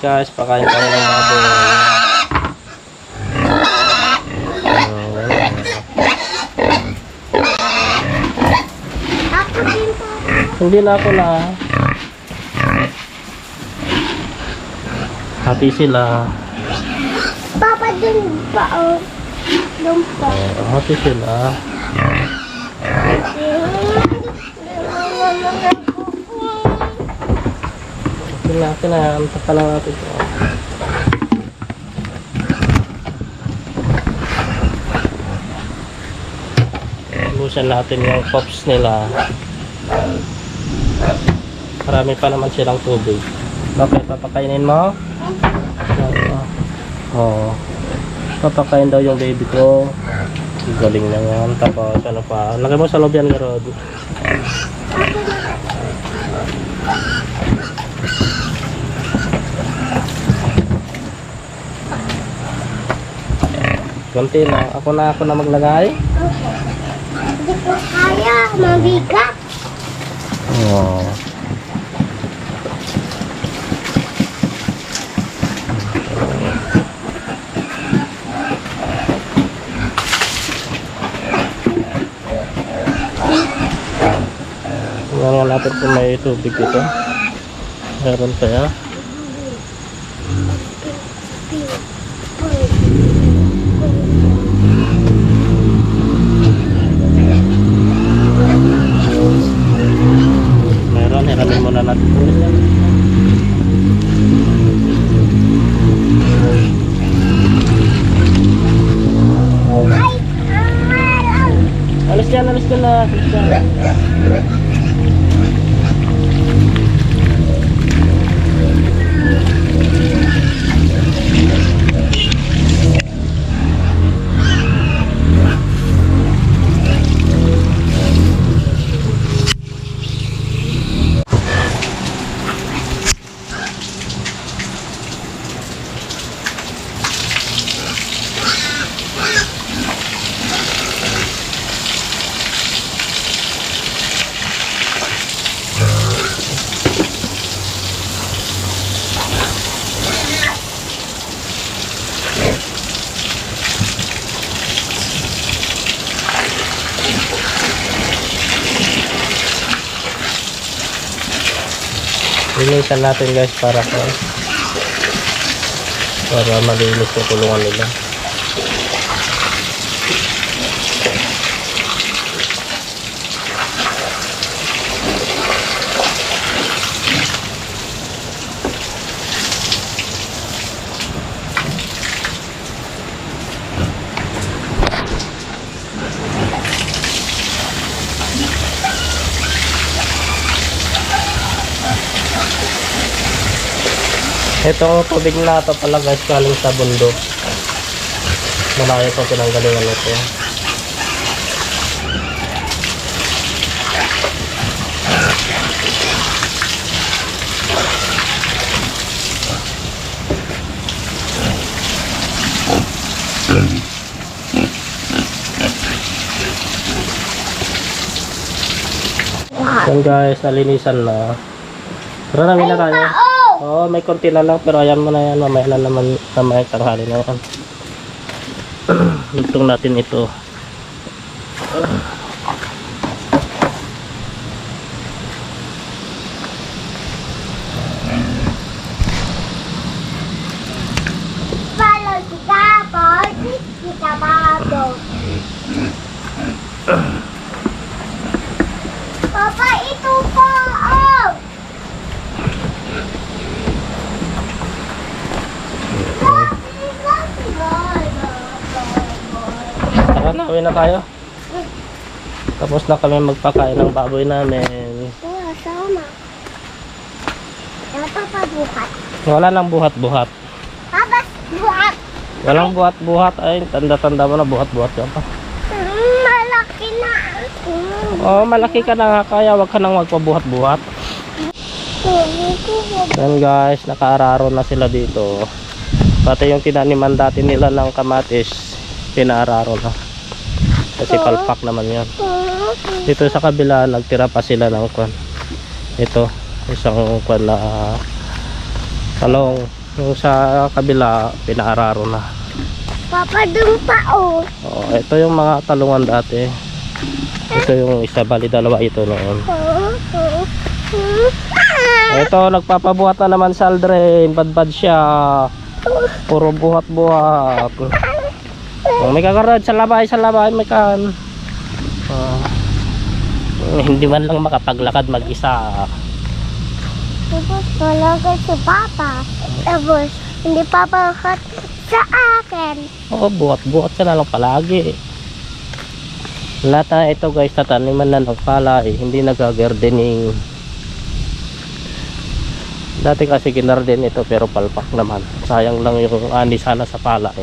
guys, pakain tayo ng baboy. Ako din po. Hindi na ako na. Happy sila. Papa dun pa oh. Dun pa. Happy sila. Natin na, antaka lang natin ito. Lusan natin yung pops nila. Marami pa naman silang tubig. Okay, papakainin mo? Oo. Papakain daw yung baby ko. Galing na yan. Tapos ano pa? Lagay mo sa loob yan, Garod. Kunti na. Ako na maglagay. Hindi ko kaya. Mabigat. Oo. Tingnan natin kung may tubig dito. Meron kaya. Meron, hiramin muna natin. Alis dyan na. Alis dyan. Linisan natin guys para malinis yung kulungan nila. Itong tubig na ito pala guys galing sa bundok. Malaki ito pinanggalingan ito. Yan guys, nalinisan na. Tara na tayo. Oo, may konti na lang pero ayan mo na yan. Mamaya na naman, mamaya tanghali na yan. Lugtong natin ito. Follow kita, boy. Kita bago. Papa, ito po. Oh. Tara na, uwi na tayo. Tapos na kami magpakain ng baboy namin. Sama. Ito pa buhat. Wala nang buhat-buhat. Papa, buhat. Walang buhat-buhat. Ay, tanda-tanda mo na buhat-buhat ka pa. Malaki na ako. Oo, malaki ka na nga kaya. Wag ka nang magpabuhat-buhat. Yan guys, nakaararo na sila dito. Pati yung tinaniman dati nila ng kamatis, pinaararo na. Kasi palpak naman yan. Dito sa kabila, nagtira pa sila ng kwan. Ito, isang kwan na talong. Yung sa kabila, pinaararo na. Papa, dun pa oh. Oh, ito yung mga talungan dati. Ito yung isa, bali dalawa ito noon. Ito, nagpapabuhat na naman sa Aldrin. Badbad siya. Puro buhat-buhat. Oh, may kakarad sa labay, may kan. Oh, hindi man lang makapaglakad mag-isa. Tapos talaga si Papa. Tapos, hindi Papa kat sa akin. Oo, buhat-buhat ka na lang palagi. Lahat na ito guys, tataniman na ng palay, hindi nag-gardening. Dati kasi ginarden ito pero palpak naman. Sayang lang yung ani sana sa palay.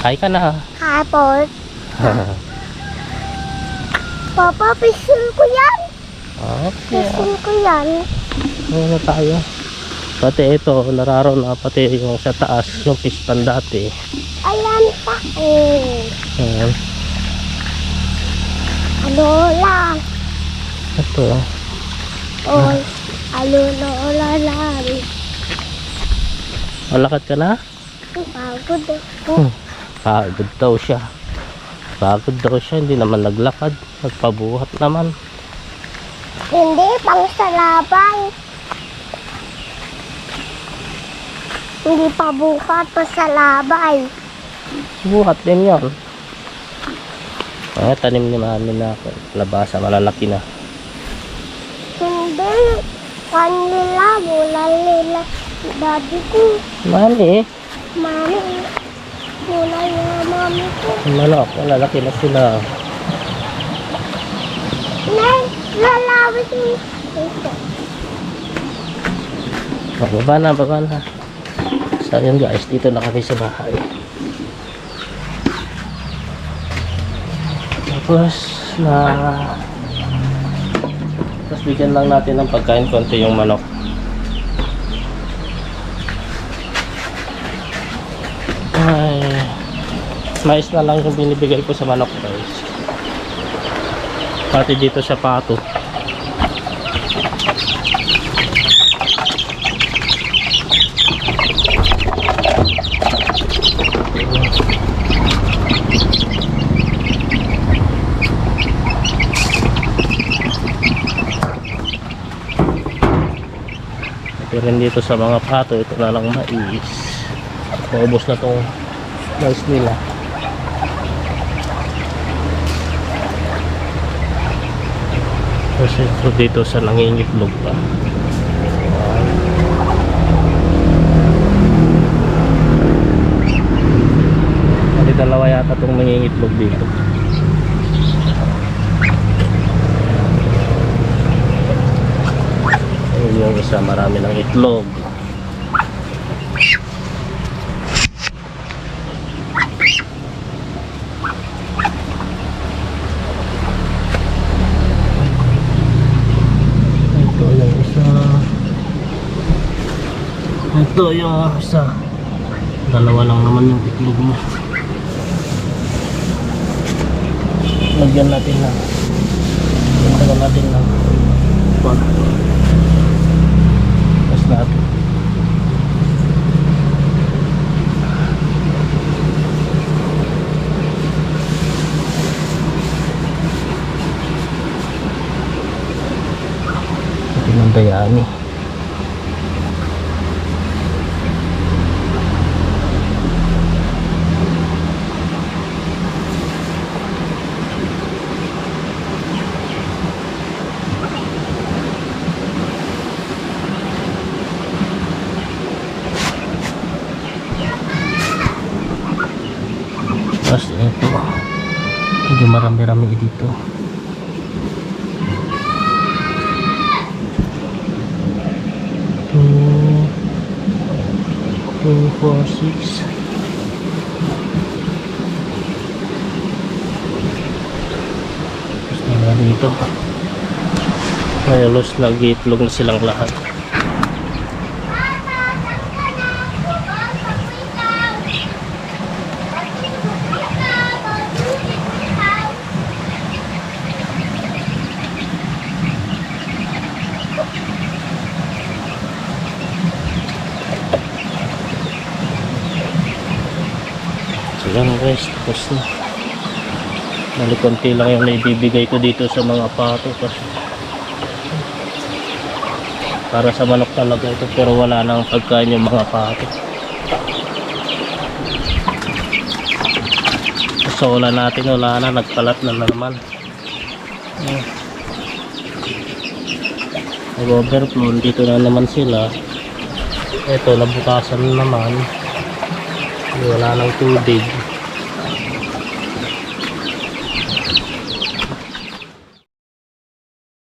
Hay ka na. Tapos, Papa, pisil ko yan. Okay. Pisil ko yan. Ano tayo? Pati ito, nararo na pati yung sa taas, yung pispan dati. Ayan pa eh. Ayan. Alola. Ito. Oy, alola lang. Malakad ka na? Pagod ako. Pagod daw siya. Pagod daw siya, hindi naman naglakad. Nagpabuhat naman. Hindi, pang salabay. Hindi pa bukat pa sa labay. Buhat din yun. Ay, tanim ni mami na labasa, malalaki na. Hindi, kanila, bulan nila. Daddy ko, Mami, mami. Bulan nila mami ko. manok, malalaki na sila. Nay, lalawit mo. Ito. Baba na. So yun guys, dito na kami sa bahay. Tapos bigyan lang natin ng pagkain konti yung manok. Ay, mais na lang yung binibigay ko sa manok guys. Pati dito sa pato. Pero dito sa mga pato, ito na lang mais. Maubos na tong mais nila. Kasi ito dito sa nangingitlog pa. Hindi dalawa yata itong nangingitlog dito. Yung isa marami ng itlog. Ito yung isa. Ito yung isa. Dalawa lang naman yung itlog mo. Lagyan natin na. Lagyan natin na. Natin. Ito ng dayani. Tapos ito, medyo marami-rami dito. 2, 4, 6. Tapos na dito. Halos nag-iitlog na silang lahat. Yan guys, tapos na. Bali konti lang yung naibibigay ko dito sa mga pato kasi para sa manok talaga ito, pero wala nang pagkain yung mga pato. So wala natin, wala na, nagkalat na naman. Nag-overflow, dito na naman sila. Ito, nabutasan na naman. Wala nang tubig.